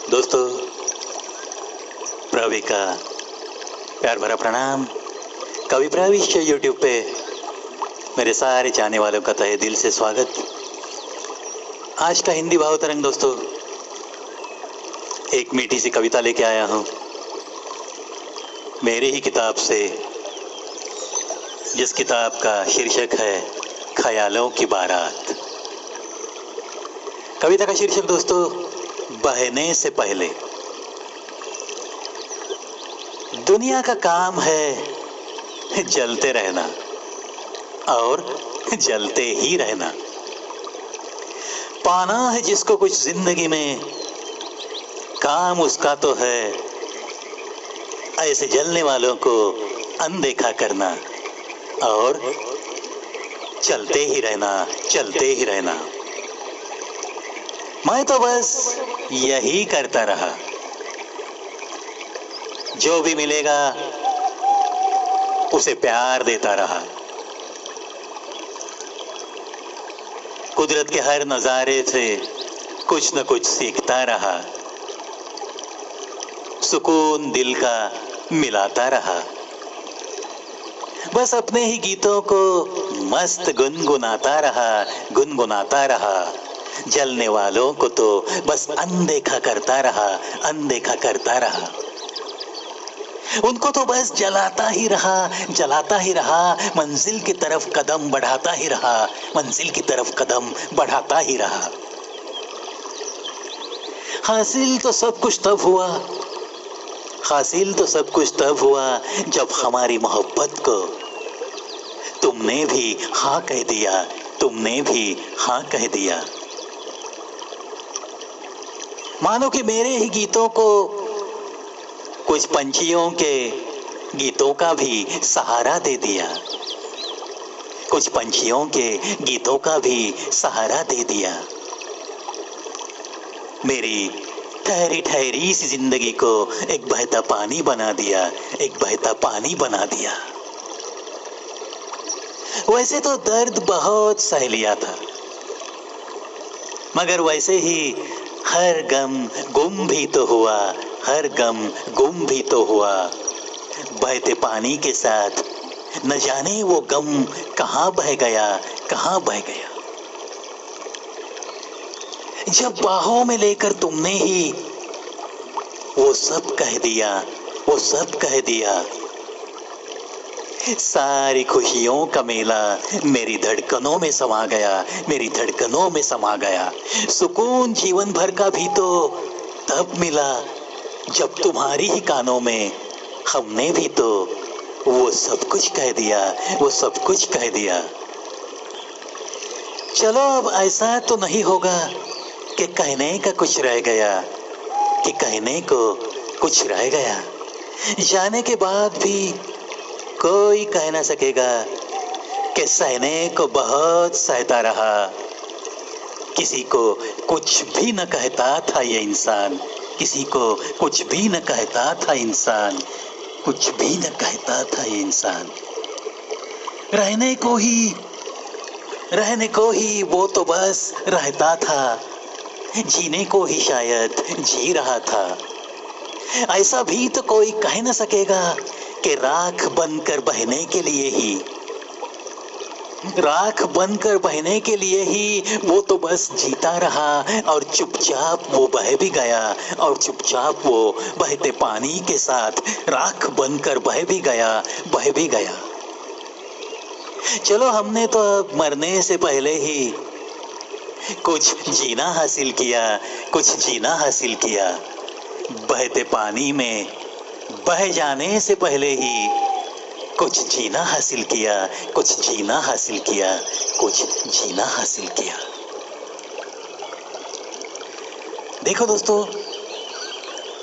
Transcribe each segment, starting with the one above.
दोस्तों, प्रवी का प्यार भरा प्रणाम। कवि प्रविष्ट यूट्यूब पे मेरे सारे चाहने वालों का तहे दिल से स्वागत। आज का हिंदी भाव तरंग दोस्तों, एक मीठी सी कविता लेके आया हूँ मेरी ही किताब से, जिस किताब का शीर्षक है ख्यालों की बारात। कविता का शीर्षक दोस्तों, बहने से पहले। दुनिया का काम है जलते रहना और जलते ही रहना। पाना है जिसको कुछ जिंदगी में, काम उसका तो है ऐसे जलने वालों को अनदेखा करना और चलते ही रहना, चलते ही रहना। मैं तो बस यही करता रहा। जो भी मिलेगा उसे प्यार देता रहा। कुदरत के हर नजारे से कुछ न कुछ सीखता रहा। सुकून दिल का मिलाता रहा। बस अपने ही गीतों को मस्त गुनगुनाता रहा, गुनगुनाता रहा। जलने वालों को तो बस अनदेखा करता रहा, अनदेखा करता रहा। उनको तो बस जलाता ही रहा, जलाता ही रहा। मंजिल की तरफ कदम बढ़ाता ही रहा, मंजिल की तरफ कदम बढ़ाता ही रहा। हासिल तो सब कुछ तब हुआ, हासिल तो सब कुछ तब हुआ जब हमारी मोहब्बत को तुमने भी हाँ कह दिया, तुमने भी हाँ कह दिया। मानो कि मेरे ही गीतों को कुछ पंछियों के गीतों का भी सहारा दे दिया, कुछ पंछियों के गीतों का भी सहारा दे दिया। मेरी ठहरी ठहरी सी जिंदगी को एक बहता पानी बना दिया, एक बहता पानी बना दिया। वैसे तो दर्द बहुत सह लिया था, मगर वैसे ही हर गम गुम भी तो हुआ, हर गम गुम भी तो हुआ। बहते पानी के साथ न जाने वो गम कहाँ बह गया, कहाँ बह गया। जब बाहों में लेकर तुमने ही वो सब कह दिया, वो सब कह दिया। सारी खुशियों का मेला मेरी धड़कनों में समा गया, मेरी धड़कनों में समा गया। सुकून जीवन भर का भी तो तब मिला जब तुम्हारी ही कानों में हमने भी तो वो सब कुछ कह दिया, वो सब कुछ कह दिया। चलो अब ऐसा तो नहीं होगा कि कहने का कुछ रह गया, कि कहने को कुछ रह गया। जाने के बाद भी कोई कह ना सकेगा कि सहने को बहुत सहता रहा। किसी को कुछ भी न कहता था ये इंसान, किसी को कुछ भी न कहता था इंसान, कुछ भी न कहता था ये इंसान। रहने को ही वो तो बस रहता था, जीने को ही शायद जी रहा था। ऐसा भी तो कोई कह न सकेगा कि राख बनकर बहने के लिए ही, राख बनकर बहने के लिए ही वो तो बस जीता रहा और चुपचाप वो बह भी गया, और चुपचाप वो बहते पानी के साथ राख बनकर बह भी गया, बह भी गया। चलो हमने तो अब मरने से पहले ही कुछ जीना हासिल किया, कुछ जीना हासिल किया। बहते पानी में बह जाने से पहले ही कुछ जीना हासिल किया, कुछ जीना हासिल किया, कुछ जीना हासिल किया। देखो दोस्तों,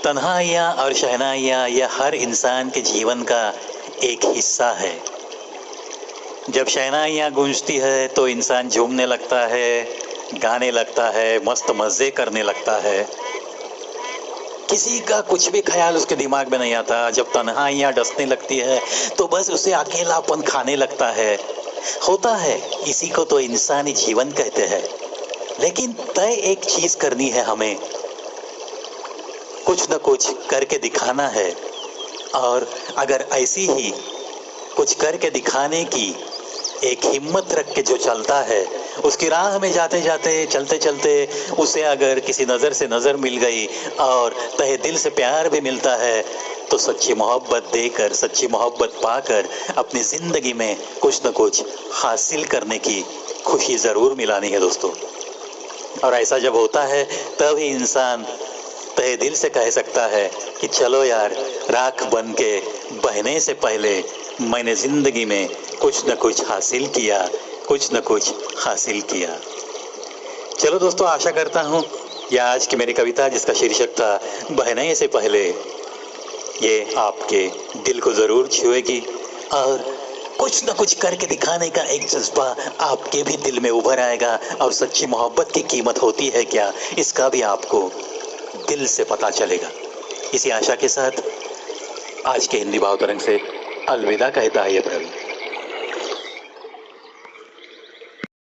तन्हाइयाँ और शहनाइयाँ यह हर इंसान के जीवन का एक हिस्सा है। जब शहनाइयाँ गूंजती है तो इंसान झूमने लगता है, गाने लगता है, मस्त मज़े करने लगता है। किसी का कुछ भी ख्याल उसके दिमाग में नहीं आता। जब तन्हाइयाँ डसने लगती है तो बस उसे अकेलापन खाने लगता है। होता है, इसी को तो इंसानी जीवन कहते हैं। लेकिन तय एक चीज करनी है हमें, कुछ न कुछ करके दिखाना है। और अगर ऐसी ही कुछ करके दिखाने की एक हिम्मत रख के जो चलता है, उसकी राह में जाते जाते चलते चलते उसे अगर किसी नज़र से नज़र मिल गई और तहे दिल से प्यार भी मिलता है, तो सच्ची मोहब्बत देकर, सच्ची मोहब्बत पाकर अपनी ज़िंदगी में कुछ न कुछ हासिल करने की खुशी ज़रूर मिलानी है दोस्तों। और ऐसा जब होता है तब ही इंसान तहे दिल से कह सकता है कि चलो यार, राख बन के बहने से पहले मैंने ज़िंदगी में कुछ न कुछ हासिल किया, कुछ न कुछ हासिल किया। चलो दोस्तों, आशा करता हूँ ये आज की मेरी कविता जिसका शीर्षक था बहने से पहले, ये आपके दिल को ज़रूर छुएगी और कुछ न कुछ करके दिखाने का एक जज्बा आपके भी दिल में उभर आएगा। और सच्ची मोहब्बत की कीमत होती है क्या, इसका भी आपको दिल से पता चलेगा। इसी आशा के साथ आज के हिंदी भाव तरंग से अलविदा कहता है ये प्रवीण।